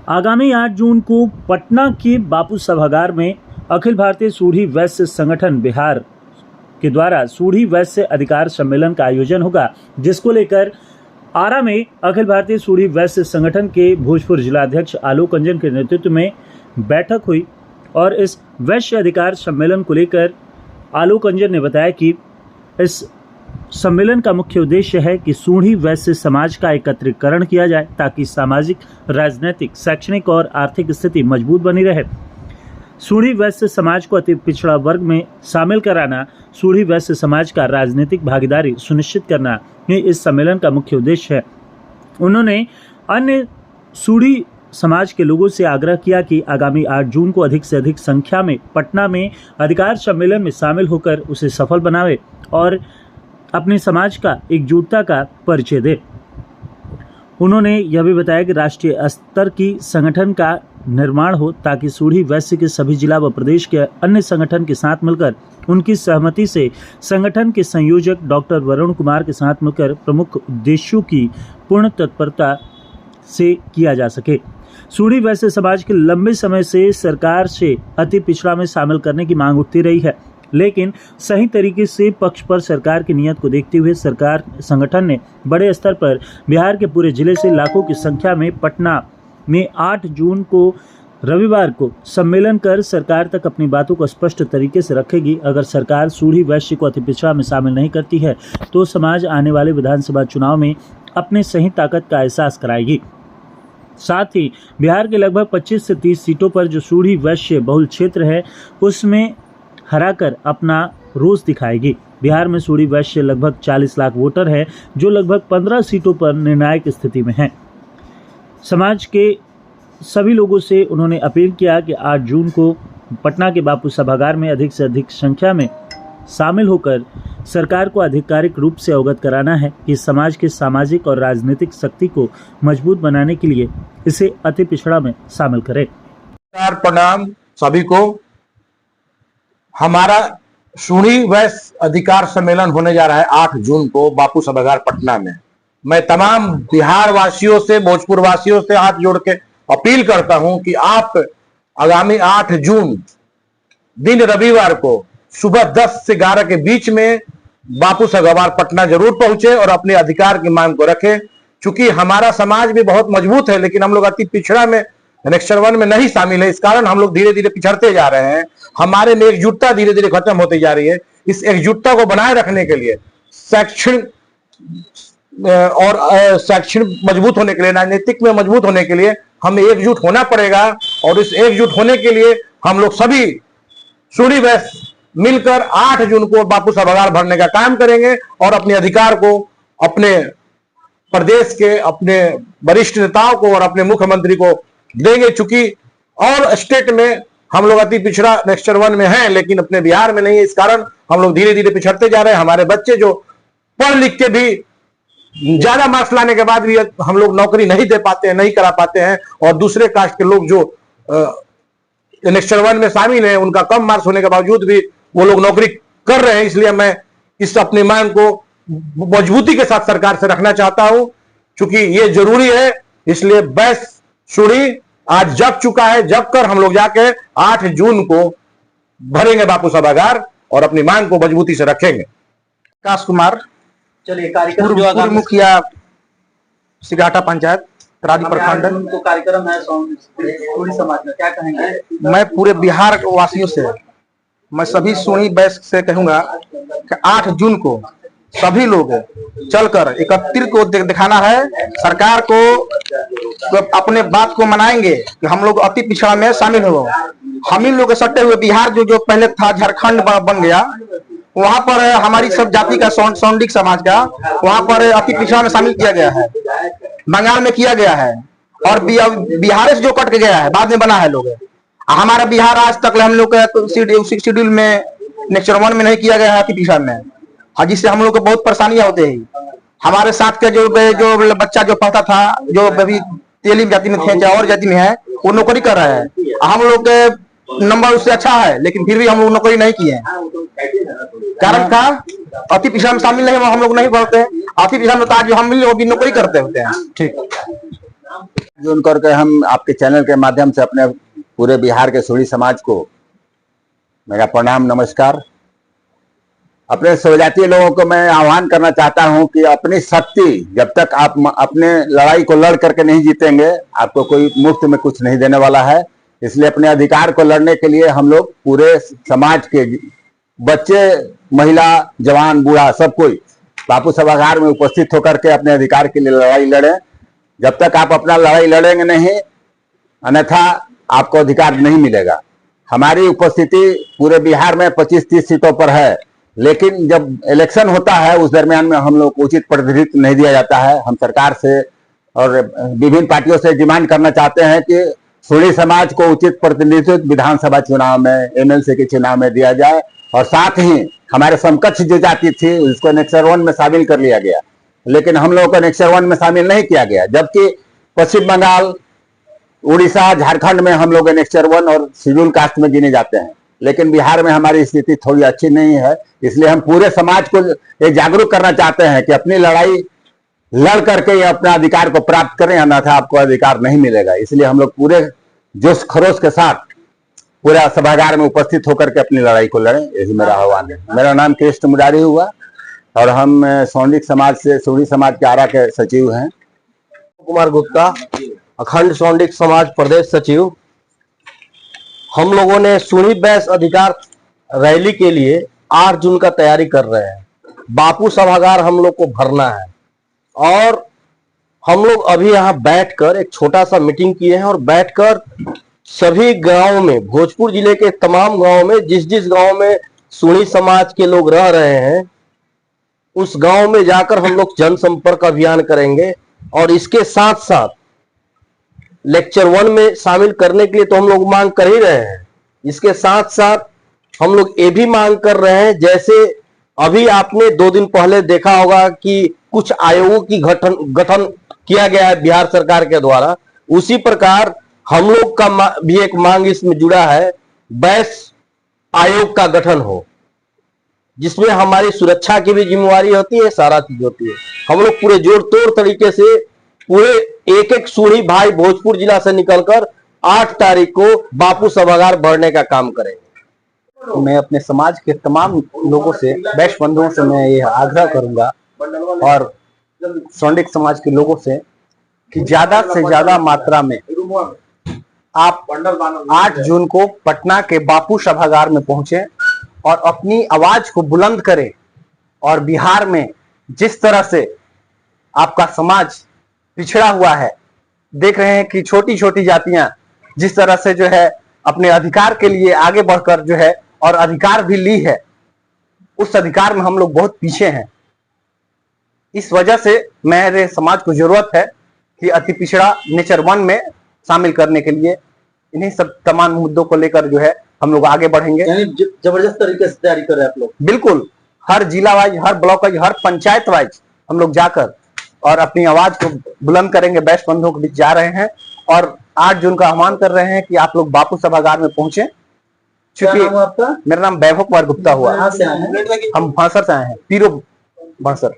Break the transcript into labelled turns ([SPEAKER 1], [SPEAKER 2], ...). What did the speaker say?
[SPEAKER 1] आगामी 8 जून को पटना के बापू सभागार में अखिल भारतीय सूढ़ी वैश्य संगठन बिहार के द्वारा सूढ़ी वैश्य अधिकार सम्मेलन का आयोजन होगा, जिसको लेकर आरा में अखिल भारतीय सूढ़ी वैश्य संगठन के भोजपुर जिलाध्यक्ष आलोक रंजन के नेतृत्व में बैठक हुई। और इस वैश्य अधिकार सम्मेलन को लेकर आलोक रंजन ने बताया कि इस सम्मेलन का मुख्य उद्देश्य है कि सूढ़ी वैश्य समाज का एकत्रीकरण किया जाए ताकि सामाजिक, राजनीतिक, शैक्षणिक और आर्थिक स्थिति मजबूत बनी रहे। सूढ़ी वैश्य समाज को अति पिछड़ा वर्ग में शामिल कराना, सूढ़ी वैश्य समाज का राजनीतिक भागीदारी सुनिश्चित करना ये इस सम्मेलन का मुख्य उद्देश्य है। उन्होंने अन्य सूढ़ी समाज के लोगों से आग्रह किया कि आगामी 8 जून को अधिक से अधिक संख्या में पटना में अधिकार सम्मेलन में शामिल होकर उसे सफल बनावे और अपने समाज का एकजुटता का परिचय दे। उन्होंने यह भी बताया कि राष्ट्रीय स्तर की संगठन का निर्माण हो ताकि सूढ़ी वैश्य के सभी जिला व प्रदेश के अन्य संगठन के साथ मिलकर उनकी सहमति से संगठन के संयोजक डॉक्टर वरुण कुमार के साथ मिलकर प्रमुख उद्देश्यों की पूर्ण तत्परता से किया जा सके। सूढ़ी वैश्य समाज के लंबे समय से सरकार से अति पिछड़ा में शामिल करने की मांग उठती रही है, लेकिन सही तरीके से पक्ष पर सरकार की नीयत को देखते हुए सरकार संगठन ने बड़े स्तर पर बिहार के पूरे जिले से लाखों की संख्या में पटना में 8 जून को रविवार को सम्मेलन कर सरकार तक अपनी बातों को स्पष्ट तरीके से रखेगी। अगर सरकार सूढ़ी वैश्य को अति पिछड़ा में शामिल नहीं करती है तो समाज आने वाले विधानसभा चुनाव में अपने सही ताकत का एहसास कराएगी। साथ ही बिहार के लगभग 25 से 30 सीटों पर जो सूढ़ी वैश्य बहुल क्षेत्र है उसमें हराकर अपना रोष दिखाएगी। बिहार में सूढ़ी वैश्य लगभग 40 लाख वोटर है जो लगभग 15 सीटों पर निर्णायक स्थिति में हैं। समाज के सभी लोगों से उन्होंने अपील किया कि 8 जून को पटना के बापू सभागार में अधिक से अधिक संख्या में शामिल होकर सरकार को आधिकारिक रूप से अवगत कराना है कि समाज के सामाजिक और राजनीतिक शक्ति को मजबूत बनाने के लिए इसे अति पिछड़ा में शामिल करें।
[SPEAKER 2] प्रणाम सभी को। हमारा सूढ़ी वैश्य अधिकार सम्मेलन होने जा रहा है 8 जून को बापू सभागार पटना में। मैं तमाम बिहार वासियों से, भोजपुर वासियों से हाथ जोड़ के अपील करता हूं कि आप आगामी 8 जून दिन रविवार को सुबह 10 से 11 के बीच में बापू सभागार पटना जरूर पहुंचे और अपने अधिकार की मांग को रखें। चूंकि हमारा समाज भी बहुत मजबूत है, लेकिन हम लोग अति पिछड़ा में नेक्स्टर 1 में नहीं शामिल है। इस कारण हम लोग धीरे धीरे पिछड़ते जा रहे हैं। हमारे में एकजुटता धीरे धीरे खत्म होती जा रही है। इस एकजुटता को बनाए रखने के लिए, शैक्षणिक मजबूत होने के लिए, राजनीतिक में मजबूत होने के लिए हमें एकजुट होना पड़ेगा। और इस एकजुट होने के लिए हम लोग सभी सूढ़ी वैश्य मिलकर 8 जून को बापू सभागार भरने का काम करेंगे और अपने अधिकार को अपने प्रदेश के अपने वरिष्ठ नेताओं को और अपने मुख्यमंत्री को देंगे। चूंकि और स्टेट में हम लोग अति पिछड़ा नेक्स्टर 1 में हैं, लेकिन अपने बिहार में नहीं है। इस कारण हम लोग धीरे धीरे पिछड़ते जा रहे हैं। हमारे बच्चे जो पढ़ लिख के भी ज्यादा मार्क्स लाने के बाद भी हम लोग नौकरी नहीं दे पाते हैं, नहीं करा पाते हैं। और दूसरे कास्ट के लोग जो नेक्स्टर 1 में शामिल हैं, उनका कम मार्क्स होने के बावजूद भी वो लोग नौकरी कर रहे हैं। इसलिए मैं इस अपनी मांग को मजबूती के साथ सरकार से रखना चाहता हूं, क्योंकि ये जरूरी है। इसलिए वैश्य सूढ़ी आज जग चुका है। जग कर हम लोग जाके 8 जून को भरेंगे बापू सभागार और अपनी मांग को मजबूती से रखेंगे।
[SPEAKER 3] विकास कुमार,
[SPEAKER 4] चलिए कार्यक्रम जो
[SPEAKER 3] पूर्व मुखिया सिगाटा पंचायत राजी प्रखंड।
[SPEAKER 4] तो कार्यक्रम है सूढ़ी समाज में, क्या कहेंगे?
[SPEAKER 3] मैं पूरे बिहार वासियों से, मैं सभी सूढ़ी वैश्य से कहूंगा कि 8 जून को सभी लोग चलकर एकत्रित को दिखाना है। सरकार को अपने बात को मनाएंगे कि हम लोग अति पिछड़ा में शामिल हो। हम इन लोग सटे हुए बिहार जो पहले था झारखंड बन गया, वहां पर हमारी सब जाति का सौंडिक समाज का वहां पर अति पिछड़ा में शामिल किया गया है। बंगाल में किया गया है और बिहार से जो कट के गया है बाद में बना है लोग। हमारा बिहार आज तक हम लोग शेड्यूल में नेक्स्टर 1 में नहीं किया गया है अति पिछड़ा में, जिससे हम लोग को बहुत परेशानियां होती है। हमारे साथ के जो बच्चा जो पढ़ता था, जो अभी तेलीम जाति में थे या और जाति में है, वो नौकरी कर रहा है। हम लोग के नंबर उससे अच्छा है, लेकिन फिर भी हम लोग नौकरी नहीं किए। कारण था अति पिछड़ा में शामिल नहीं, हम लोग नहीं पढ़ते। अति पिछड़ा में आज जो हम मिले वो भी नौकरी करते होते हैं। ठीक।
[SPEAKER 5] जुन करके हम आपके चैनल के माध्यम से अपने पूरे बिहार के सूढ़ी समाज को मेरा प्रणाम नमस्कार। अपने स्वजातीय लोगों को मैं आह्वान करना चाहता हूं कि अपनी शक्ति, जब तक आप अपने लड़ाई को लड़ करके नहीं जीतेंगे, आपको कोई मुफ्त में कुछ नहीं देने वाला है। इसलिए अपने अधिकार को लड़ने के लिए हम लोग पूरे समाज के बच्चे, महिला, जवान, बूढ़ा सब कोई बापू सभागार में उपस्थित होकर के अपने अधिकार के लिए लड़ाई लड़ें। जब तक आप अपना लड़ाई लड़ेंगे नहीं, अन्यथा आपको अधिकार नहीं मिलेगा। हमारी उपस्थिति पूरे बिहार में 25-30 सीटों पर है, लेकिन जब इलेक्शन होता है उस दरमियान में हम लोग को उचित प्रतिनिधित्व नहीं दिया जाता है। हम सरकार से और विभिन्न पार्टियों से डिमांड करना चाहते हैं कि सूढ़ी समाज को उचित प्रतिनिधित्व विधानसभा चुनाव में, एमएलसी के चुनाव में दिया जाए, और साथ ही हमारे समकक्ष जो जाति थी उसको एनेक्सर 1 में शामिल कर लिया गया, लेकिन हम लोगों को एनेक्सर 1 में शामिल नहीं किया गया। जबकि पश्चिम बंगाल, उड़ीसा, झारखंड में हम लोग एनेक्सर 1 और शेड्यूल कास्ट में गिने जाते हैं, लेकिन बिहार में हमारी स्थिति थोड़ी अच्छी नहीं है। इसलिए हम पूरे समाज को ये जागरूक करना चाहते हैं कि अपनी लड़ाई लड़ करके ये अपना अधिकार को प्राप्त करें, अन्यथा आपको अधिकार नहीं मिलेगा। इसलिए हम लोग पूरे जोश खरोश के साथ पूरा सभागार में उपस्थित होकर के अपनी लड़ाई को लड़ें, यही मेरा आह्वान है। मेरा नाम कृष्ण मुरारी हुआ और हम सौंडिक समाज से, सूढ़ी समाज के आरा के सचिव हैं।
[SPEAKER 6] कुमार गुप्ता, अखंड सौंडिक समाज प्रदेश सचिव। हम लोगों ने सूढ़ी वैश्य अधिकार रैली के लिए 8 जून का तैयारी कर रहे हैं। बापू सभागार हम लोग को भरना है और हम लोग अभी यहाँ बैठकर एक छोटा सा मीटिंग किए हैं और बैठकर सभी गांवों में, भोजपुर जिले के तमाम गांवों में, जिस जिस गांव में सूढ़ी समाज के लोग रह रहे हैं उस गांव में जाकर हम लोग जनसंपर्क अभियान करेंगे। और इसके साथ साथ लेक्चर 1 में शामिल करने के लिए तो हम लोग मांग कर ही रहे हैं, इसके साथ साथ हम लोग ये भी मांग कर रहे हैं, जैसे अभी आपने 2 दिन पहले देखा होगा कि कुछ आयोगों की गठन किया गया है बिहार सरकार के द्वारा, उसी प्रकार हम लोग का भी एक मांग इसमें जुड़ा है, वैश्य आयोग का गठन हो, जिसमें हमारी सुरक्षा की भी जिम्मेवारी होती है, सारा चीज होती है। हम लोग पूरे जोड़ तोड़ तरीके से पूरे एक सूढ़ी भाई भोजपुर जिला से निकलकर 8 तारीख को बापू सभागार भरने का काम करेंगे।
[SPEAKER 3] मैं अपने समाज के तमाम लोगों से, वैश्य बंधुओं से मैं ये आग्रह करूंगा और सौंडिक समाज के लोगों से कि ज्यादा से ज्यादा मात्रा में आप 8 जून को पटना के बापू सभागार में पहुंचे और अपनी आवाज को बुलंद करें। और बिहार में जिस तरह से आपका समाज पिछड़ा हुआ है, देख रहे हैं कि छोटी छोटी जातियां जिस तरह से जो है अपने अधिकार के लिए आगे बढ़कर जो है और अधिकार भी ली है, उस अधिकार में हम लोग बहुत पीछे हैं। इस वजह से मेरे समाज को जरूरत है कि अति पिछड़ा नेचर 1 में शामिल करने के लिए इन्हीं सब तमाम मुद्दों को लेकर जो है हम लोग आगे बढ़ेंगे।
[SPEAKER 4] जबरदस्त तरीके से तैयारी कर रहे हैं आप लोग।
[SPEAKER 3] बिल्कुल, हर जिला वाइज, हर ब्लॉक वाइज, हर पंचायत वाइज हम लोग जाकर और अपनी आवाज को बुलंद करेंगे। वैश्य बंधुओं के बीच जा रहे हैं और 8 जून का आह्वान कर रहे हैं कि आप लोग बापू सभागार में पहुंचे।
[SPEAKER 4] क्या नाम है आपका?
[SPEAKER 3] मेरा नाम वैभव कुमार गुप्ता हुआ।
[SPEAKER 4] कहाँ से आए हैं?
[SPEAKER 3] हम भांसर से आए हैं, पीरो भांसर।